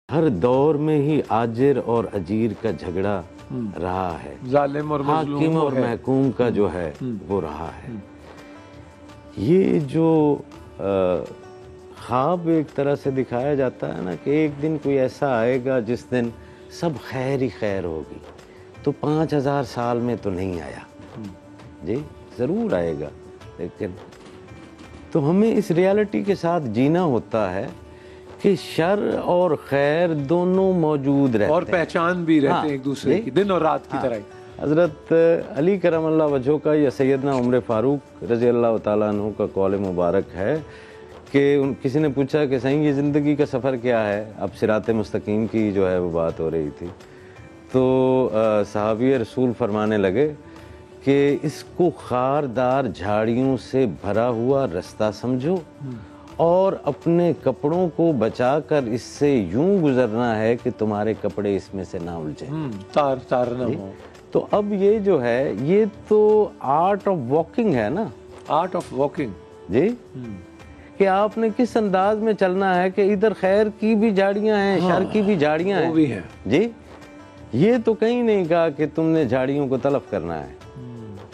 हर दौर में ही आजिर और अजीर का झगड़ा रहा है, जालिम और हाकिम और महकूम का जो है वो रहा है। ये जो ख्वाब एक तरह से दिखाया जाता है ना कि एक दिन कोई ऐसा आएगा जिस दिन सब खैर ही खैर होगी, तो 5000 साल में तो नहीं आया जी, ज़रूर आएगा। लेकिन तो हमें इस रियलिटी के साथ जीना होता है कि शर और खैर दोनों मौजूद रहते हैं और पहचान भी रहते हैं एक दूसरे की, दिन और रात की तरह। हज़रत अली करमल्लाहु वजहो का या सैयदना उमर फारूक रज़ी अल्लाह ताला अन्हु का कौल मुबारक है कि किसी ने पूछा कि सही ये ज़िंदगी का सफ़र क्या है, अब सिरात मुस्तकीम की जो है वो बात हो रही थी, तो सहाबी रसूल फरमाने लगे कि इसको खारदार झाड़ियों से भरा हुआ रास्ता समझो और अपने कपड़ों को बचाकर इससे यूं गुजरना है कि तुम्हारे कपड़े इसमें से ना उलझें, तार ना हो। तो अब ये जो है ये तो आर्ट ऑफ वॉकिंग है ना, आर्ट ऑफ वॉकिंग जी, कि आपने किस अंदाज में चलना है कि इधर खैर की भी झाड़ियां हैं, शर की भी झाड़ियां हैं, भी है जी। ये तो कहीं नहीं कहा कि तुमने झाड़ियों को तलफ करना है,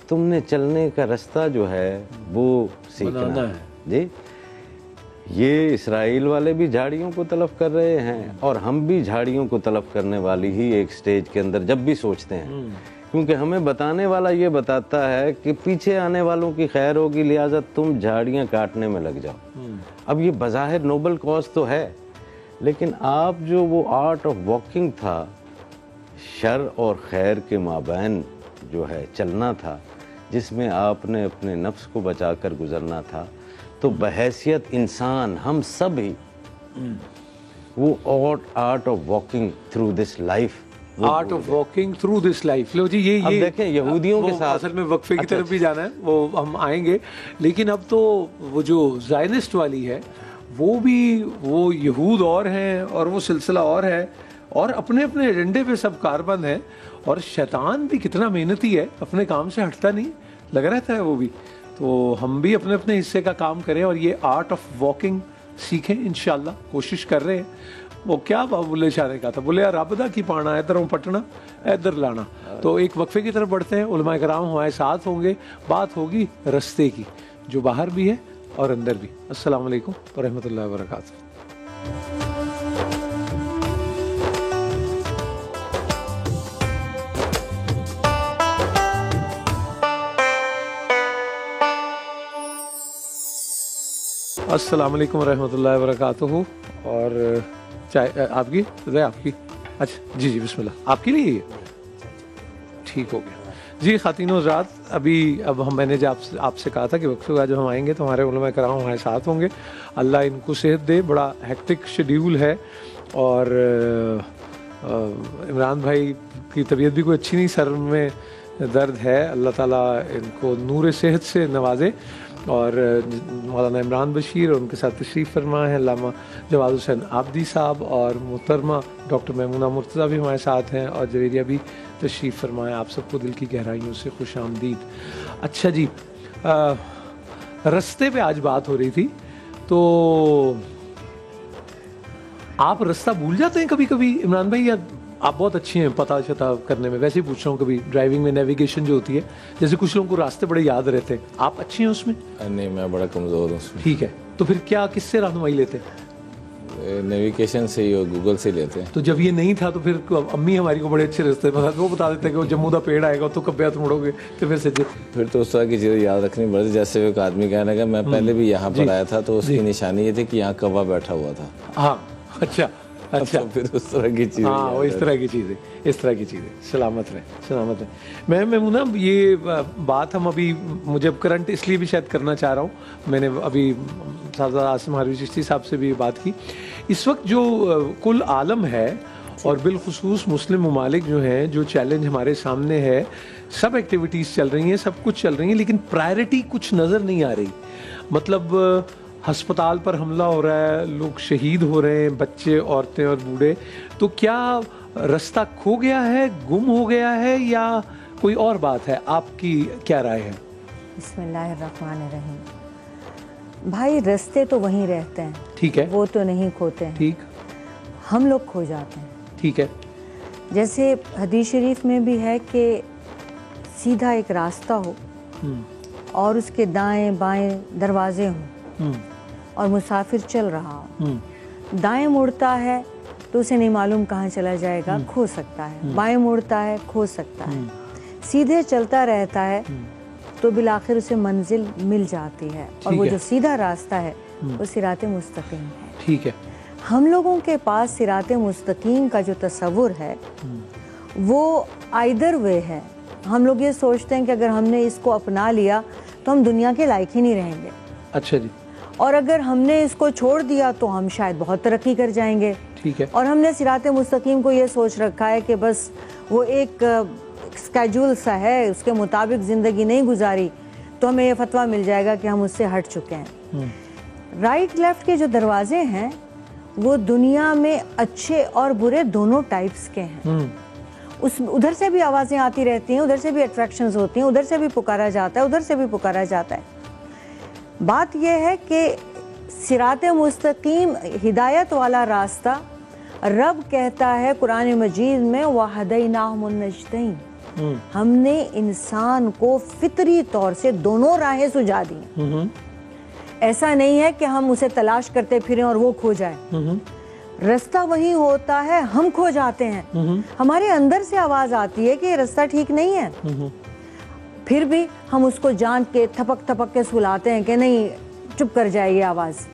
तुमने चलने का रास्ता जो है वो सीखना है जी। ये इसराइल वाले भी झाड़ियों को तलफ कर रहे हैं और हम भी झाड़ियों को तलफ करने वाली ही एक स्टेज के अंदर जब भी सोचते हैं, क्योंकि हमें बताने वाला ये बताता है कि पीछे आने वालों की खैर होगी, लिहाजा तुम झाड़ियां काटने में लग जाओ। अब ये बज़ाहिर नोबल कॉज तो है, लेकिन आप जो वो आर्ट ऑफ वॉकिंग था, शर और खैर के माबैन जो है चलना था, जिसमें आपने अपने नफ्स को बचाकर गुजरना था, तो बहैसियत इंसान हम सब ही वो art of walking through this life, art of walking through this life. लो जी, ये अब देखें यहूदियों के साथ असल में वक्फे की तरफ भी जाना है, वो हम आएंगे, लेकिन अब तो वो जो ज़ायनिस्ट वाली है वो भी, वो यहूद और हैं और वो सिलसिला और है और अपने अपने एजेंडे पे सब कारबंद है, और शैतान भी कितना मेहनती है, अपने काम से हटता नहीं, लगा रहता है वो भी। तो हम भी अपने अपने हिस्से का काम करें और ये आर्ट ऑफ वॉकिंग सीखें, इंशाल्लाह कोशिश कर रहे हैं। वो क्या बुल्ले शाह ने कहा था, बोले यार रब दा की पाना, इधरों पटना इधर लाना। तो एक वक्फे की तरफ बढ़ते हैं, उलमा कराम हमारे साथ होंगे, बात होगी रस्ते की, जो बाहर भी है और अंदर भी। अस्सलाम वालेकुम व रहमतुल्लाहि व बरकातहू। अस्सलाम वालेकुम रहमतुल्लाहि व बरकातहू। और चाय आपकी, आपकी, अच्छा जी जी बिस्मिल्लाह, आपके लिए ठीक हो गया जी। ख़ातीनो हज़रात, अभी अब मैंने जो आपसे कहा था कि वक्फ़े का जब हम आएंगे तो हमारे उलमा कराम हमारे साथ होंगे, अल्लाह इनको सेहत दे। बड़ा हेक्टिक शेड्यूल है और इमरान भाई की तबीयत भी कोई अच्छी नहीं, सर में दर्द है, अल्लाह ताला इनको नूर सेहत से नवाजे। और मौलाना इमरान बशीर और उनके साथ तशरीफ़ फरमा है अल्लामा जवाद हुसैन आबदी साहब, और मोहतरमा डॉक्टर महमूना मुर्तज़ा भी हमारे साथ हैं, और जवेरिया भी तशरीफ़ फरमा है। आप सबको दिल की गहराइयों से खुश आमदीद। अच्छा जी, रास्ते पे आज बात हो रही थी, तो आप रास्ता भूल जाते हैं कभी कभी इमरान भाई, या आप बहुत अच्छी हैं पता शता करने में? वैसे ही पूछ रहा हूँ, कभी ड्राइविंग में नेविगेशन जो होती है, जैसे कुछ लोगों को रास्ते बड़े याद रहते हैं, आप अच्छी हैं उसमें? नहीं, मैं बड़ा कमज़ोर हूँ उसमें। ठीक है, तो फिर क्या, किससे रहनुमाई लेते हैं? नेविगेशन से ही और गूगल से लेते हैं। तो जब ये नहीं था तो फिर अम्मी हमारी को बड़े अच्छे रास्ते बता, वो बता देते हैं कि वो जम्मू का पेड़ आएगा तो कब हाथ मुड़ोगे, तो फिर से फिर तो उस तरह की चीज़ें याद रखनी पड़ती। जैसे एक आदमी कहने लगा मैं पहले भी यहाँ पर आया था, तो उसकी निशानी ये थी कि यहाँ कौवा बैठा हुआ था। हाँ, अच्छा अच्छा, तो फिर उस तरह की चीज़ें, हाँ वो इस तरह की चीज़ें, इस तरह की चीज़ें। सलामत रहे, सलामत रहे। मैं ना ये बात हम अभी, मुझे अब करंट इसलिए भी शायद करना चाह रहा हूँ, मैंने अभी साहबजादा आसिम हारवी चिश्ती साहब से भी बात की। इस वक्त जो कुल आलम है और बिलखुसूस मुस्लिम ममालिक जो हैं, जो चैलेंज हमारे सामने है, सब एक्टिविटीज़ चल रही हैं, सब कुछ चल रही हैं, लेकिन प्रायोरिटी कुछ नज़र नहीं आ रही। मतलब हस्पताल पर हमला हो रहा है, लोग शहीद हो रहे हैं, बच्चे, औरतें और बूढ़े। तो क्या रास्ता खो गया है, गुम हो गया है, या कोई और बात है? आपकी क्या राय है? बिस्मिल्लाहिर्रहमानिर्रहीम। भाई रास्ते तो वहीं रहते हैं, ठीक है, वो तो नहीं खोते हैं। ठीक, हम लोग खो जाते हैं। ठीक है। जैसे हदीस शरीफ में भी है कि सीधा एक रास्ता हो और उसके दाएं बाएं दरवाजे हों और मुसाफिर चल रहा हो, दाएं मुड़ता है तो उसे नहीं मालूम कहाँ चला जाएगा, खो सकता है, बाएं मुड़ता है खो सकता है, सीधे चलता रहता है तो बिलाखिर उसे मंजिल मिल जाती है। और वो जो सीधा रास्ता है वो सिराते मुस्तकीम है। ठीक है। हम लोगों के पास सिराते मुस्तकीम का जो तस्वुर है वो आइदर वे है। हम लोग ये सोचते हैं कि अगर हमने इसको अपना लिया तो हम दुनिया के लायक ही नहीं रहेंगे। अच्छा जी। और अगर हमने इसको छोड़ दिया तो हम शायद बहुत तरक्की कर जाएंगे। ठीक है। और हमने सिराते मुस्तकीम को ये सोच रखा है कि बस वो एक स्केड्यूल सा है, उसके मुताबिक ज़िंदगी नहीं गुजारी तो हमें ये फतवा मिल जाएगा कि हम उससे हट चुके हैं। राइट लेफ्ट के जो दरवाजे हैं वो दुनिया में अच्छे और बुरे दोनों टाइप्स के हैं। उधर से भी आवाज़ें आती रहती हैं, उधर से भी अट्रैक्शंस होती हैं, उधर से भी पुकारा जाता है, उधर से भी पुकारा जाता है। बात यह है कि सिराते मुस्तकीम हिदायत वाला रास्ता रब कहता है कुरान मजीद में वहदैनाहुन नजदैन, हमने इंसान को फितरी तौर से दोनों राहें सुझा दी। ऐसा नहीं है कि हम उसे तलाश करते फिरें और वो खो जाए। रास्ता वही होता है, हम खो जाते हैं। हमारे अंदर से आवाज आती है कि ये रास्ता ठीक नहीं है, फिर भी हम उसको जान के थपक थपक के सुलाते हैं कि नहीं चुप कर जाए ये आवाज।